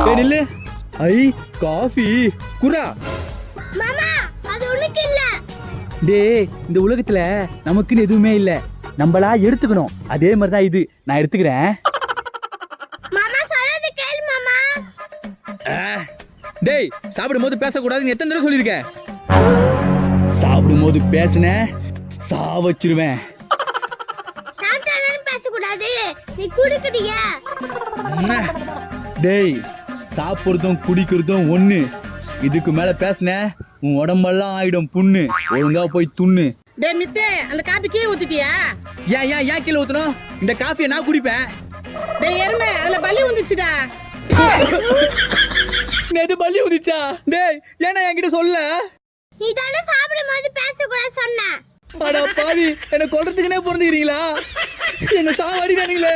டேய் நில்லு. ஐ காஃபி குரா. மாமா அது உனக்கு இல்ல. டேய் இந்த உலகத்துல நமக்குன்னு எதுவுமே இல்ல, நம்மளா எடுத்துக்கணும். அதே மாதிரி தான் இது, நான் எடுத்துக்கிறேன். மாமா சொல்றது கேளு மாமா. டேய் சாப்பிடும் போது பேசக்கூடாதுன்னு எத்தனை தடவை சொல்லியிருக்கேன்? சாப்பிடும் போது பேசுன சாவச்சிருவேன். சாப்பிட்டாலும் பேசக்கூடாது, நீ குடுக்குறியா? டேய் சாப்பிடுறதும் குடிக்கிறதும் ஒண்ணு. இதுக்கு மேல பேசுன உன் உடம்பெல்லாம் ஆயிடும் புண்ணு. ஒழுங்கா போய் துண்ணு. டேய் மித்தே, அந்த காபி கீழே ஊத்திட்டியா? ஏன் ஏன் ஏன் கீழே ஊத்தணும்? இந்த காஃபியை நான் குடிப்பேன். டேய் எருமை, அதுல பல்லி வந்துச்சுடா. நேத்து பள்ளி ஊதிச்சா? டேய் ஏன்னா என்கிட்ட சொல்ல? நீ தானே சாப்பிடும்போது பேசக்கூடாது சொன்ன. அட பாவி, என்ன கொல்றதுக்குனே பிறந்துக்கிறீங்களா? என்ன சாவடிக்கானீங்களே.